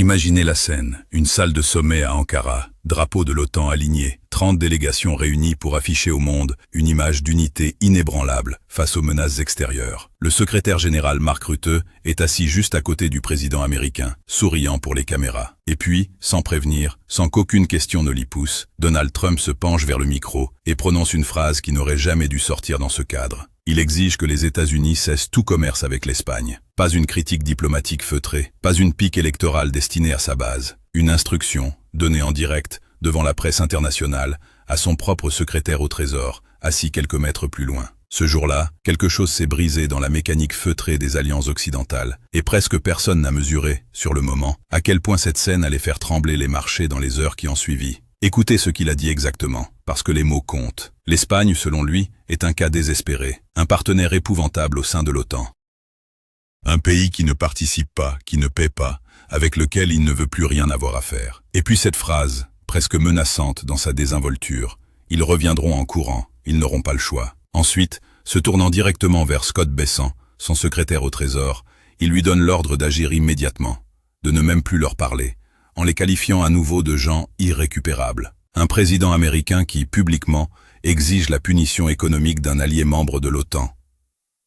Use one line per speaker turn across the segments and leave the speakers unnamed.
Imaginez la scène, une salle de sommet à Ankara, drapeau de l'OTAN aligné, 30 délégations réunies pour afficher au monde une image d'unité inébranlable face aux menaces extérieures. Le secrétaire général Mark Rutte est assis juste à côté du président américain, souriant pour les caméras. Et puis, sans prévenir, sans qu'aucune question ne l'y pousse, Donald Trump se penche vers le micro et prononce une phrase qui n'aurait jamais dû sortir dans ce cadre. Il exige que les États-Unis cessent tout commerce avec l'Espagne. Pas une critique diplomatique feutrée, pas une pique électorale destinée à sa base. Une instruction, donnée en direct, devant la presse internationale, à son propre secrétaire au Trésor, assis quelques mètres plus loin. Ce jour-là, quelque chose s'est brisé dans la mécanique feutrée des alliances occidentales, et presque personne n'a mesuré, sur le moment, à quel point cette scène allait faire trembler les marchés dans les heures qui ont suivi. Écoutez ce qu'il a dit exactement, parce que les mots comptent. L'Espagne, selon lui, est un cas désespéré, un partenaire épouvantable au sein de l'OTAN. Un pays qui ne participe pas, qui ne paie pas, avec lequel il ne veut plus rien avoir à faire. Et puis cette phrase, presque menaçante dans sa désinvolture, ils reviendront en courant, ils n'auront pas le choix. Ensuite, se tournant directement vers Scott Bessent, son secrétaire au Trésor, il lui donne l'ordre d'agir immédiatement, de ne même plus leur parler, en les qualifiant à nouveau de gens irrécupérables. Un président américain qui, publiquement, exige la punition économique d'un allié membre de l'OTAN.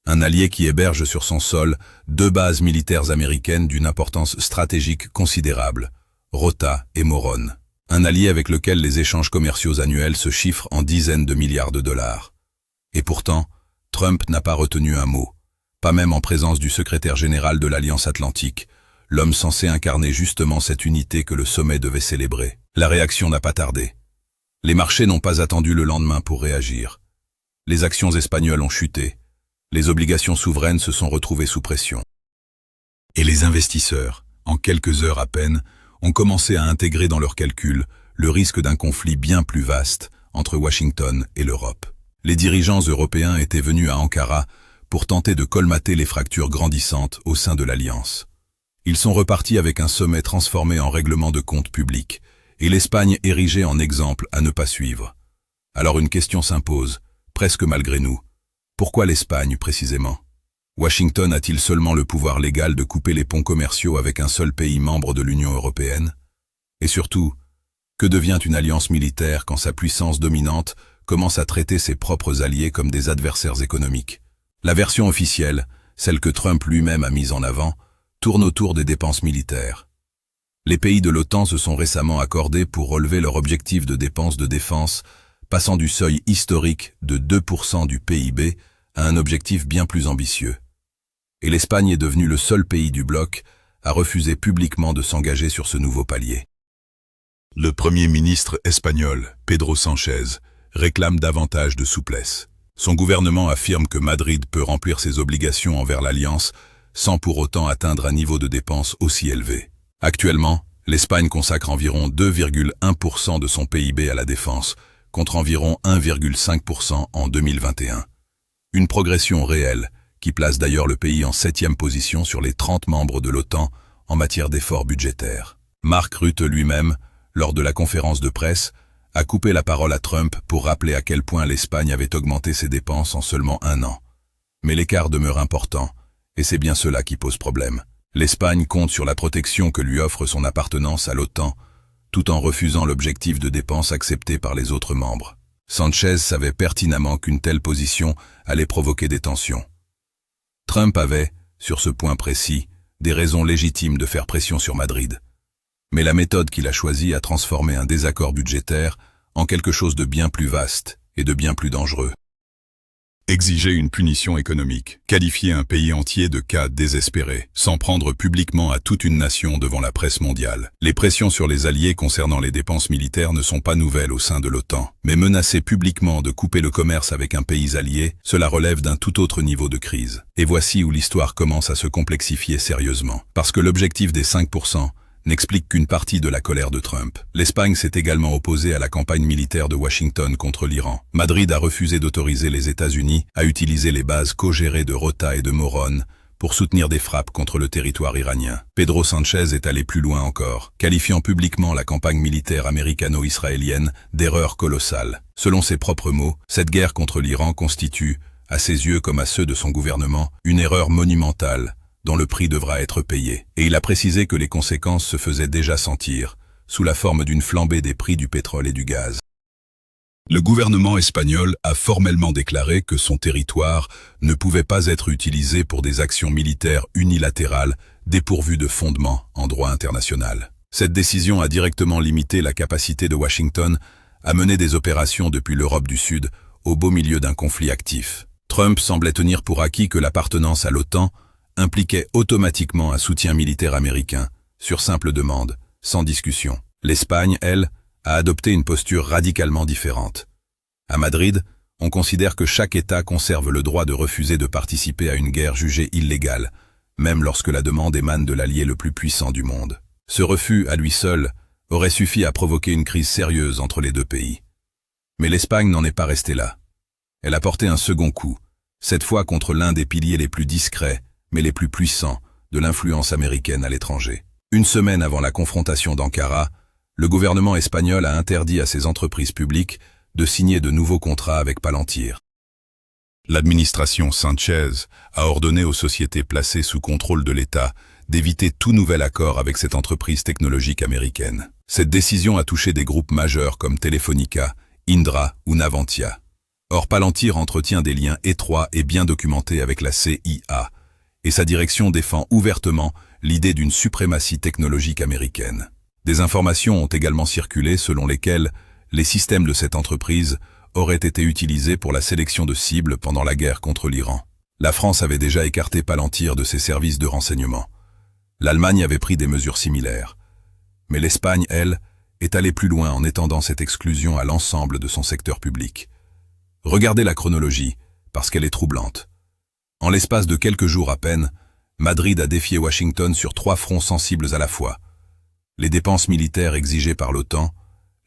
Un allié qui héberge sur son sol 2 bases militaires américaines d'une importance stratégique considérable, Rota et Morón. Un allié avec lequel les échanges commerciaux annuels se chiffrent en dizaines de milliards de dollars. Et pourtant, Trump n'a pas retenu un mot, pas même en présence du secrétaire général de l'Alliance Atlantique, l'homme censé incarner justement cette unité que le sommet devait célébrer. La réaction n'a pas tardé. Les marchés n'ont pas attendu le lendemain pour réagir. Les actions espagnoles ont chuté. Les obligations souveraines se sont retrouvées sous pression. Et les investisseurs, en quelques heures à peine, ont commencé à intégrer dans leurs calculs le risque d'un conflit bien plus vaste entre Washington et l'Europe. Les dirigeants européens étaient venus à Ankara pour tenter de colmater les fractures grandissantes au sein de l'Alliance. Ils sont repartis avec un sommet transformé en règlement de comptes publics, et l'Espagne érigée en exemple à ne pas suivre. Alors une question s'impose, presque malgré nous. Pourquoi l'Espagne précisément? Washington a-t-il seulement le pouvoir légal de couper les ponts commerciaux avec un seul pays membre de l'Union européenne? Et surtout, que devient une alliance militaire quand sa puissance dominante commence à traiter ses propres alliés comme des adversaires économiques? La version officielle, celle que Trump lui-même a mise en avant, tourne autour des dépenses militaires. Les pays de l'OTAN se sont récemment accordés pour relever leur objectif de dépenses de défense, passant du seuil historique de 2% du PIB à un objectif bien plus ambitieux. Et l'Espagne est devenue le seul pays du bloc à refuser publiquement de s'engager sur ce nouveau palier. Le Premier ministre espagnol, Pedro Sánchez, réclame davantage de souplesse. Son gouvernement affirme que Madrid peut remplir ses obligations envers l'Alliance sans pour autant atteindre un niveau de dépenses aussi élevé. Actuellement, l'Espagne consacre environ 2,1% de son PIB à la défense, contre environ 1,5% en 2021. Une progression réelle, qui place d'ailleurs le pays en 7e position sur les 30 membres de l'OTAN en matière d'efforts budgétaires. Mark Rutte lui-même, lors de la conférence de presse, a coupé la parole à Trump pour rappeler à quel point l'Espagne avait augmenté ses dépenses en seulement 1 an. Mais l'écart demeure important, et c'est bien cela qui pose problème. L'Espagne compte sur la protection que lui offre son appartenance à l'OTAN, tout en refusant l'objectif de dépenses accepté par les autres membres. Sánchez savait pertinemment qu'une telle position allait provoquer des tensions. Trump avait, sur ce point précis, des raisons légitimes de faire pression sur Madrid. Mais la méthode qu'il a choisie a transformé un désaccord budgétaire en quelque chose de bien plus vaste et de bien plus dangereux. Exiger une punition économique, qualifier un pays entier de cas désespéré, s'en prendre publiquement à toute une nation devant la presse mondiale. Les pressions sur les alliés concernant les dépenses militaires ne sont pas nouvelles au sein de l'OTAN, mais menacer publiquement de couper le commerce avec un pays allié, cela relève d'un tout autre niveau de crise. Et voici où l'histoire commence à se complexifier sérieusement. Parce que l'objectif des 5% n'explique qu'une partie de la colère de Trump. L'Espagne s'est également opposée à la campagne militaire de Washington contre l'Iran. Madrid a refusé d'autoriser les États-Unis à utiliser les bases co-gérées de Rota et de Morón pour soutenir des frappes contre le territoire iranien. Pedro Sánchez est allé plus loin encore, qualifiant publiquement la campagne militaire américano-israélienne d'erreur colossale. Selon ses propres mots, cette guerre contre l'Iran constitue, à ses yeux comme à ceux de son gouvernement, une erreur monumentale, dont le prix devra être payé. Et il a précisé que les conséquences se faisaient déjà sentir, sous la forme d'une flambée des prix du pétrole et du gaz. Le gouvernement espagnol a formellement déclaré que son territoire ne pouvait pas être utilisé pour des actions militaires unilatérales dépourvues de fondement en droit international. Cette décision a directement limité la capacité de Washington à mener des opérations depuis l'Europe du Sud au beau milieu d'un conflit actif. Trump semblait tenir pour acquis que l'appartenance à l'OTAN impliquait automatiquement un soutien militaire américain, sur simple demande, sans discussion. L'Espagne, elle, a adopté une posture radicalement différente. À Madrid, on considère que chaque État conserve le droit de refuser de participer à une guerre jugée illégale, même lorsque la demande émane de l'allié le plus puissant du monde. Ce refus, à lui seul, aurait suffi à provoquer une crise sérieuse entre les deux pays. Mais l'Espagne n'en est pas restée là. Elle a porté un second coup, cette fois contre l'un des piliers les plus discrets, mais les plus puissants, de l'influence américaine à l'étranger. Une semaine avant la confrontation d'Ankara, le gouvernement espagnol a interdit à ses entreprises publiques de signer de nouveaux contrats avec Palantir. L'administration Sánchez a ordonné aux sociétés placées sous contrôle de l'État d'éviter tout nouvel accord avec cette entreprise technologique américaine. Cette décision a touché des groupes majeurs comme Telefónica, Indra ou Navantia. Or, Palantir entretient des liens étroits et bien documentés avec la CIA, et sa direction défend ouvertement l'idée d'une suprématie technologique américaine. Des informations ont également circulé selon lesquelles les systèmes de cette entreprise auraient été utilisés pour la sélection de cibles pendant la guerre contre l'Iran. La France avait déjà écarté Palantir de ses services de renseignement. L'Allemagne avait pris des mesures similaires. Mais l'Espagne, elle, est allée plus loin en étendant cette exclusion à l'ensemble de son secteur public. Regardez la chronologie, parce qu'elle est troublante. En l'espace de quelques jours à peine, Madrid a défié Washington sur 3 fronts sensibles à la fois. Les dépenses militaires exigées par l'OTAN,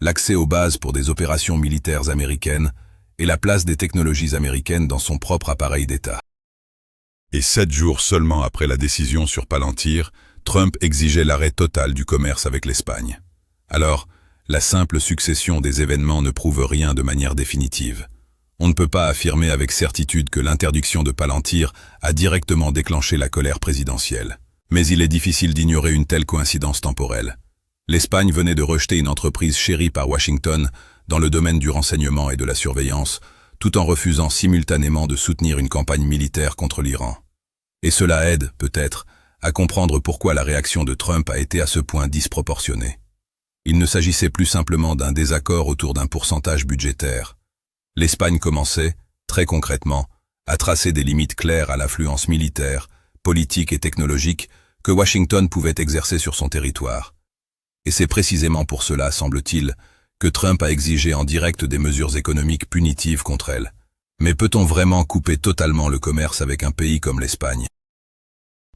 l'accès aux bases pour des opérations militaires américaines et la place des technologies américaines dans son propre appareil d'État. Et 7 jours seulement après la décision sur Palantir, Trump exigeait l'arrêt total du commerce avec l'Espagne. Alors, la simple succession des événements ne prouve rien de manière définitive. On ne peut pas affirmer avec certitude que l'interdiction de Palantir a directement déclenché la colère présidentielle. Mais il est difficile d'ignorer une telle coïncidence temporelle. L'Espagne venait de rejeter une entreprise chérie par Washington dans le domaine du renseignement et de la surveillance, tout en refusant simultanément de soutenir une campagne militaire contre l'Iran. Et cela aide, peut-être, à comprendre pourquoi la réaction de Trump a été à ce point disproportionnée. Il ne s'agissait plus simplement d'un désaccord autour d'un pourcentage budgétaire. L'Espagne commençait, très concrètement, à tracer des limites claires à l'influence militaire, politique et technologique que Washington pouvait exercer sur son territoire. Et c'est précisément pour cela, semble-t-il, que Trump a exigé en direct des mesures économiques punitives contre elle. Mais peut-on vraiment couper totalement le commerce avec un pays comme l'Espagne?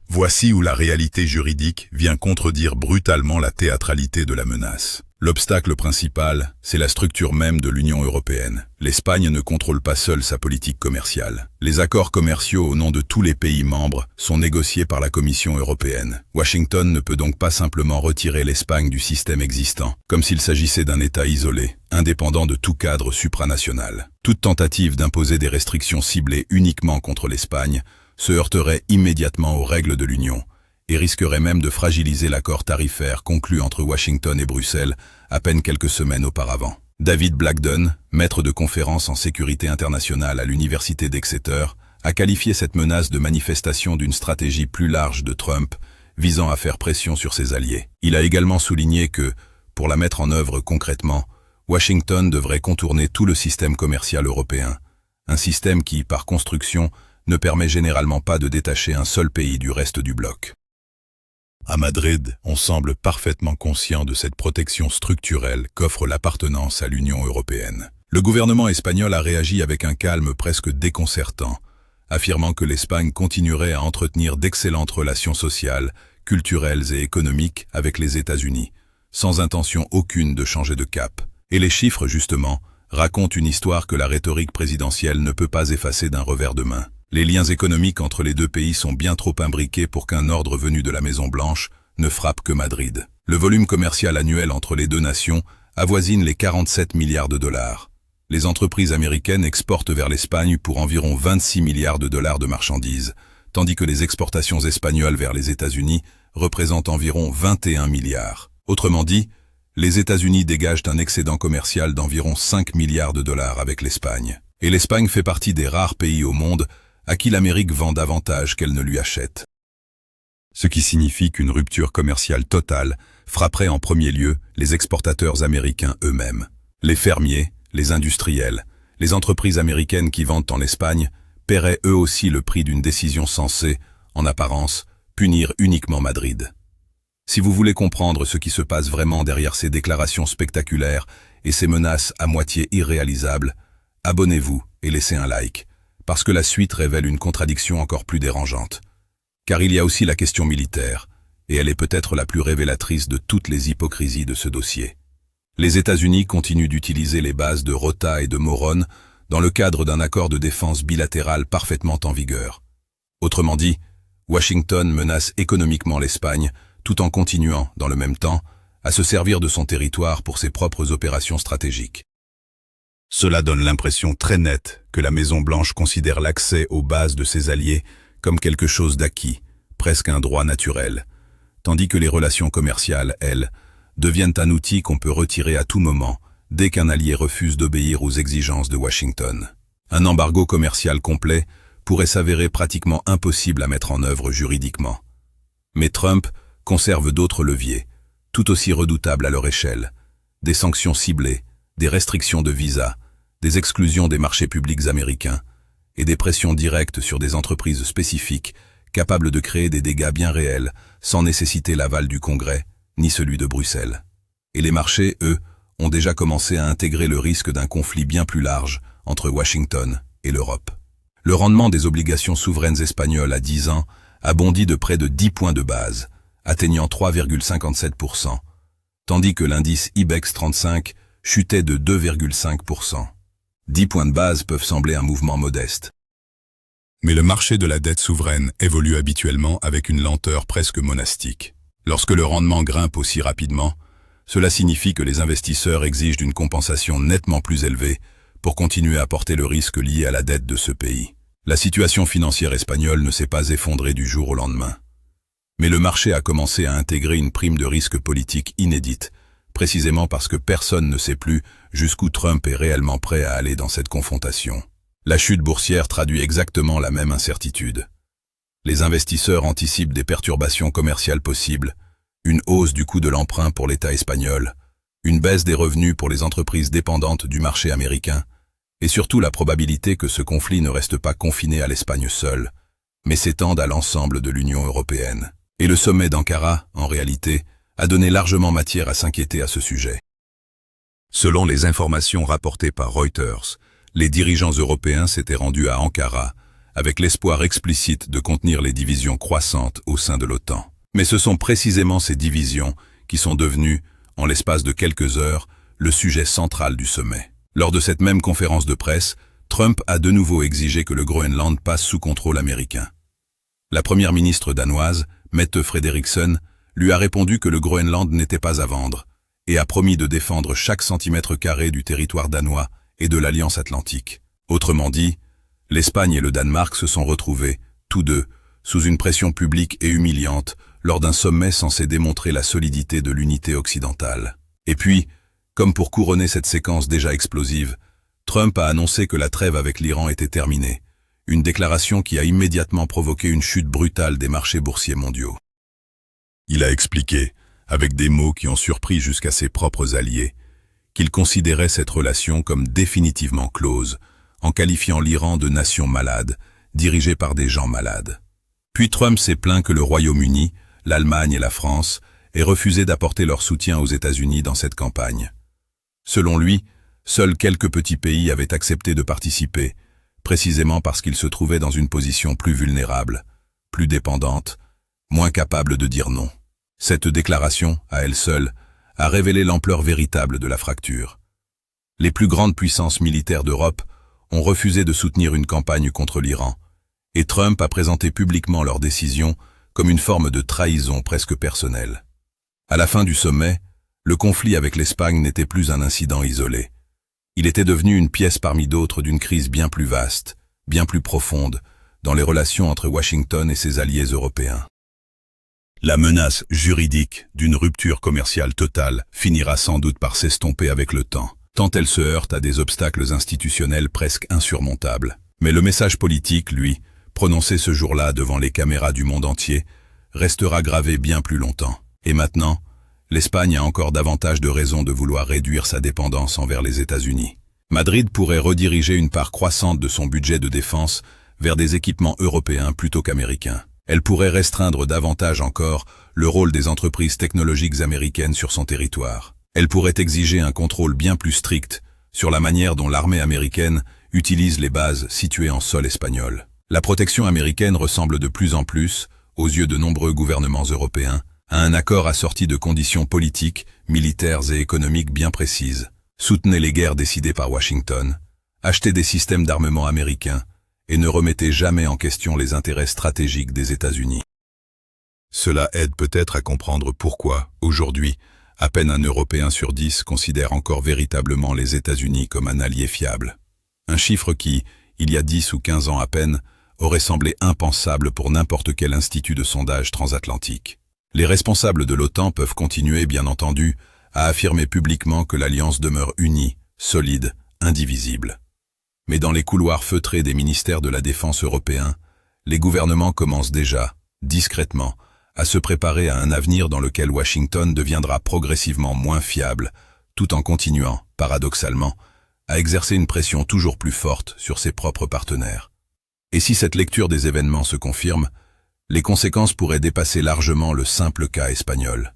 Voici où la réalité juridique vient contredire brutalement la théâtralité de la menace. L'obstacle principal, c'est la structure même de l'Union européenne. L'Espagne ne contrôle pas seule sa politique commerciale. Les accords commerciaux au nom de tous les pays membres sont négociés par la Commission européenne. Washington ne peut donc pas simplement retirer l'Espagne du système existant, comme s'il s'agissait d'un État isolé, indépendant de tout cadre supranational. Toute tentative d'imposer des restrictions ciblées uniquement contre l'Espagne se heurterait immédiatement aux règles de l'Union, et risquerait même de fragiliser l'accord tarifaire conclu entre Washington et Bruxelles à peine quelques semaines auparavant. David Blackdon, maître de conférences en sécurité internationale à l'université d'Exeter, a qualifié cette menace de manifestation d'une stratégie plus large de Trump visant à faire pression sur ses alliés. Il a également souligné que, pour la mettre en œuvre concrètement, Washington devrait contourner tout le système commercial européen, un système qui, par construction, ne permet généralement pas de détacher un seul pays du reste du bloc. À Madrid, on semble parfaitement conscient de cette protection structurelle qu'offre l'appartenance à l'Union européenne. Le gouvernement espagnol a réagi avec un calme presque déconcertant, affirmant que l'Espagne continuerait à entretenir d'excellentes relations sociales, culturelles et économiques avec les États-Unis, sans intention aucune de changer de cap. Et les chiffres, justement, racontent une histoire que la rhétorique présidentielle ne peut pas effacer d'un revers de main. Les liens économiques entre les deux pays sont bien trop imbriqués pour qu'un ordre venu de la Maison-Blanche ne frappe que Madrid. Le volume commercial annuel entre les deux nations avoisine les 47 milliards de dollars. Les entreprises américaines exportent vers l'Espagne pour environ 26 milliards de dollars de marchandises, tandis que les exportations espagnoles vers les États-Unis représentent environ 21 milliards. Autrement dit, les États-Unis dégagent un excédent commercial d'environ 5 milliards de dollars avec l'Espagne. Et l'Espagne fait partie des rares pays au monde à qui l'Amérique vend davantage qu'elle ne lui achète. Ce qui signifie qu'une rupture commerciale totale frapperait en premier lieu les exportateurs américains eux-mêmes. Les fermiers, les industriels, les entreprises américaines qui vendent en Espagne paieraient eux aussi le prix d'une décision censée, en apparence, punir uniquement Madrid. Si vous voulez comprendre ce qui se passe vraiment derrière ces déclarations spectaculaires et ces menaces à moitié irréalisables, abonnez-vous et laissez un like, parce que la suite révèle une contradiction encore plus dérangeante. Car il y a aussi la question militaire, et elle est peut-être la plus révélatrice de toutes les hypocrisies de ce dossier. Les États-Unis continuent d'utiliser les bases de Rota et de Morón dans le cadre d'un accord de défense bilatéral parfaitement en vigueur. Autrement dit, Washington menace économiquement l'Espagne tout en continuant, dans le même temps, à se servir de son territoire pour ses propres opérations stratégiques. Cela donne l'impression très nette que la Maison-Blanche considère l'accès aux bases de ses alliés comme quelque chose d'acquis, presque un droit naturel, tandis que les relations commerciales, elles, deviennent un outil qu'on peut retirer à tout moment dès qu'un allié refuse d'obéir aux exigences de Washington. Un embargo commercial complet pourrait s'avérer pratiquement impossible à mettre en œuvre juridiquement. Mais Trump conserve d'autres leviers, tout aussi redoutables à leur échelle, des sanctions ciblées, des restrictions de visa, des exclusions des marchés publics américains et des pressions directes sur des entreprises spécifiques capables de créer des dégâts bien réels sans nécessiter l'aval du Congrès ni celui de Bruxelles. Et les marchés, eux, ont déjà commencé à intégrer le risque d'un conflit bien plus large entre Washington et l'Europe. Le rendement des obligations souveraines espagnoles à 10 ans a bondi de près de 10 points de base, atteignant 3,57%, tandis que l'indice IBEX 35 chutait de 2,5%. 10 points de base peuvent sembler un mouvement modeste. Mais le marché de la dette souveraine évolue habituellement avec une lenteur presque monastique. Lorsque le rendement grimpe aussi rapidement, cela signifie que les investisseurs exigent une compensation nettement plus élevée pour continuer à porter le risque lié à la dette de ce pays. La situation financière espagnole ne s'est pas effondrée du jour au lendemain. Mais le marché a commencé à intégrer une prime de risque politique inédite, précisément parce que personne ne sait plus jusqu'où Trump est réellement prêt à aller dans cette confrontation. La chute boursière traduit exactement la même incertitude. Les investisseurs anticipent des perturbations commerciales possibles, une hausse du coût de l'emprunt pour l'État espagnol, une baisse des revenus pour les entreprises dépendantes du marché américain, et surtout la probabilité que ce conflit ne reste pas confiné à l'Espagne seule, mais s'étende à l'ensemble de l'Union européenne. Et le sommet d'Ankara, en réalité, a donné largement matière à s'inquiéter à ce sujet. Selon les informations rapportées par Reuters, les dirigeants européens s'étaient rendus à Ankara avec l'espoir explicite de contenir les divisions croissantes au sein de l'OTAN. Mais ce sont précisément ces divisions qui sont devenues, en l'espace de quelques heures, le sujet central du sommet. Lors de cette même conférence de presse, Trump a de nouveau exigé que le Groenland passe sous contrôle américain. La première ministre danoise, Mette Frederiksen, lui a répondu que le Groenland n'était pas à vendre et a promis de défendre chaque centimètre carré du territoire danois et de l'Alliance Atlantique. Autrement dit, l'Espagne et le Danemark se sont retrouvés, tous deux, sous une pression publique et humiliante lors d'un sommet censé démontrer la solidité de l'unité occidentale. Et puis, comme pour couronner cette séquence déjà explosive, Trump a annoncé que la trêve avec l'Iran était terminée, une déclaration qui a immédiatement provoqué une chute brutale des marchés boursiers mondiaux. Il a expliqué, avec des mots qui ont surpris jusqu'à ses propres alliés, qu'il considérait cette relation comme définitivement close, en qualifiant l'Iran de nation malade, dirigée par des gens malades. Puis Trump s'est plaint que le Royaume-Uni, l'Allemagne et la France aient refusé d'apporter leur soutien aux États-Unis dans cette campagne. Selon lui, seuls quelques petits pays avaient accepté de participer, précisément parce qu'ils se trouvaient dans une position plus vulnérable, plus dépendante, moins capable de dire non. Cette déclaration, à elle seule, a révélé l'ampleur véritable de la fracture. Les plus grandes puissances militaires d'Europe ont refusé de soutenir une campagne contre l'Iran, et Trump a présenté publiquement leur décision comme une forme de trahison presque personnelle. À la fin du sommet, le conflit avec l'Espagne n'était plus un incident isolé. Il était devenu une pièce parmi d'autres d'une crise bien plus vaste, bien plus profonde, dans les relations entre Washington et ses alliés européens. La menace juridique d'une rupture commerciale totale finira sans doute par s'estomper avec le temps, tant elle se heurte à des obstacles institutionnels presque insurmontables. Mais le message politique, lui, prononcé ce jour-là devant les caméras du monde entier, restera gravé bien plus longtemps. Et maintenant, l'Espagne a encore davantage de raisons de vouloir réduire sa dépendance envers les États-Unis. Madrid pourrait rediriger une part croissante de son budget de défense vers des équipements européens plutôt qu'américains. Elle pourrait restreindre davantage encore le rôle des entreprises technologiques américaines sur son territoire. Elle pourrait exiger un contrôle bien plus strict sur la manière dont l'armée américaine utilise les bases situées en sol espagnol. La protection américaine ressemble de plus en plus, aux yeux de nombreux gouvernements européens, à un accord assorti de conditions politiques, militaires et économiques bien précises. Soutenez les guerres décidées par Washington, achetez des systèmes d'armement américains et ne remettez jamais en question les intérêts stratégiques des États-Unis. Cela aide peut-être à comprendre pourquoi, aujourd'hui, à peine un Européen sur 10 considère encore véritablement les États-Unis comme un allié fiable. Un chiffre qui, il y a 10 ou 15 ans à peine, aurait semblé impensable pour n'importe quel institut de sondage transatlantique. Les responsables de l'OTAN peuvent continuer, bien entendu, à affirmer publiquement que l'alliance demeure unie, solide, indivisible. Mais dans les couloirs feutrés des ministères de la Défense européens, les gouvernements commencent déjà, discrètement, à se préparer à un avenir dans lequel Washington deviendra progressivement moins fiable, tout en continuant, paradoxalement, à exercer une pression toujours plus forte sur ses propres partenaires. Et si cette lecture des événements se confirme, les conséquences pourraient dépasser largement le simple cas espagnol.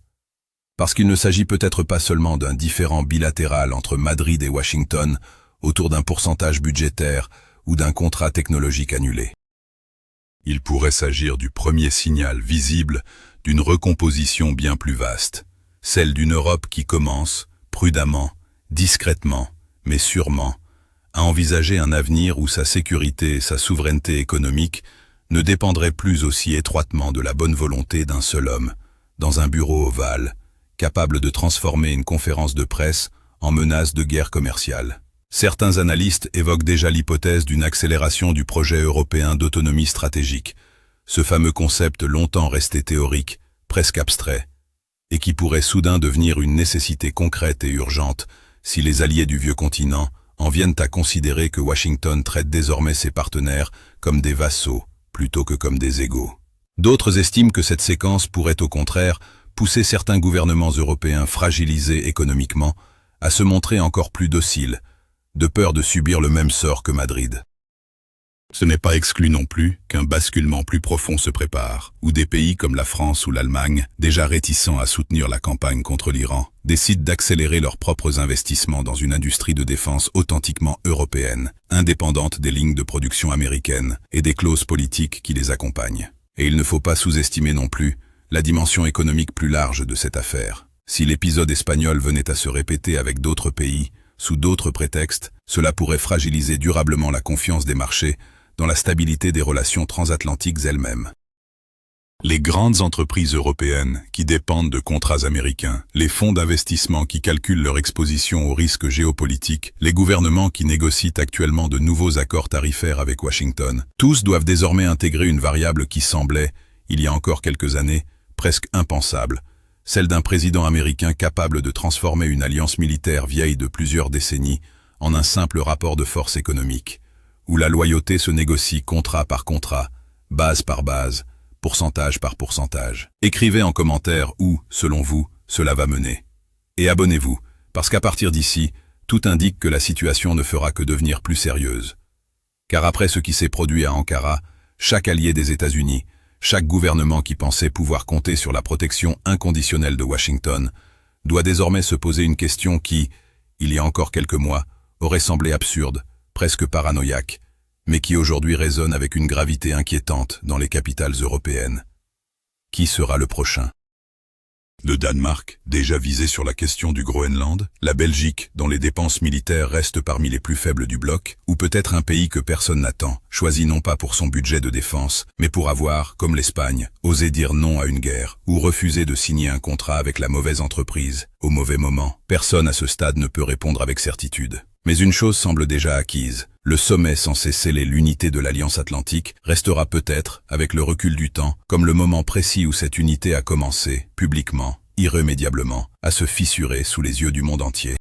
Parce qu'il ne s'agit peut-être pas seulement d'un différend bilatéral entre Madrid et Washington autour d'un pourcentage budgétaire ou d'un contrat technologique annulé. Il pourrait s'agir du premier signal visible d'une recomposition bien plus vaste, celle d'une Europe qui commence, prudemment, discrètement, mais sûrement, à envisager un avenir où sa sécurité et sa souveraineté économique ne dépendraient plus aussi étroitement de la bonne volonté d'un seul homme, dans un bureau ovale, capable de transformer une conférence de presse en menace de guerre commerciale. Certains analystes évoquent déjà l'hypothèse d'une accélération du projet européen d'autonomie stratégique, ce fameux concept longtemps resté théorique, presque abstrait, et qui pourrait soudain devenir une nécessité concrète et urgente si les alliés du vieux continent en viennent à considérer que Washington traite désormais ses partenaires comme des vassaux plutôt que comme des égaux. D'autres estiment que cette séquence pourrait au contraire pousser certains gouvernements européens fragilisés économiquement à se montrer encore plus dociles, de peur de subir le même sort que Madrid. Ce n'est pas exclu non plus qu'un basculement plus profond se prépare, où des pays comme la France ou l'Allemagne, déjà réticents à soutenir la campagne contre l'Iran, décident d'accélérer leurs propres investissements dans une industrie de défense authentiquement européenne, indépendante des lignes de production américaines et des clauses politiques qui les accompagnent. Et il ne faut pas sous-estimer non plus la dimension économique plus large de cette affaire. Si l'épisode espagnol venait à se répéter avec d'autres pays, sous d'autres prétextes, cela pourrait fragiliser durablement la confiance des marchés dans la stabilité des relations transatlantiques elles-mêmes. Les grandes entreprises européennes qui dépendent de contrats américains, les fonds d'investissement qui calculent leur exposition aux risques géopolitiques, les gouvernements qui négocient actuellement de nouveaux accords tarifaires avec Washington, tous doivent désormais intégrer une variable qui semblait, il y a encore quelques années, presque impensable, celle d'un président américain capable de transformer une alliance militaire vieille de plusieurs décennies en un simple rapport de force économique, où la loyauté se négocie contrat par contrat, base par base, pourcentage par pourcentage. Écrivez en commentaire où, selon vous, cela va mener. Et abonnez-vous, parce qu'à partir d'ici, tout indique que la situation ne fera que devenir plus sérieuse. Car après ce qui s'est produit à Ankara, chaque allié des États-Unis, chaque gouvernement qui pensait pouvoir compter sur la protection inconditionnelle de Washington, doit désormais se poser une question qui, il y a encore quelques mois, aurait semblé absurde, presque paranoïaque, mais qui aujourd'hui résonne avec une gravité inquiétante dans les capitales européennes. Qui sera le prochain? Le Danemark, déjà visé sur la question du Groenland, la Belgique, dont les dépenses militaires restent parmi les plus faibles du bloc, ou peut-être un pays que personne n'attend, choisi non pas pour son budget de défense, mais pour avoir, comme l'Espagne, osé dire non à une guerre, ou refuser de signer un contrat avec la mauvaise entreprise, au mauvais moment. Personne à ce stade ne peut répondre avec certitude. Mais une chose semble déjà acquise. Le sommet censé sceller l'unité de l'Alliance Atlantique restera peut-être, avec le recul du temps, comme le moment précis où cette unité a commencé, publiquement, irrémédiablement, à se fissurer sous les yeux du monde entier.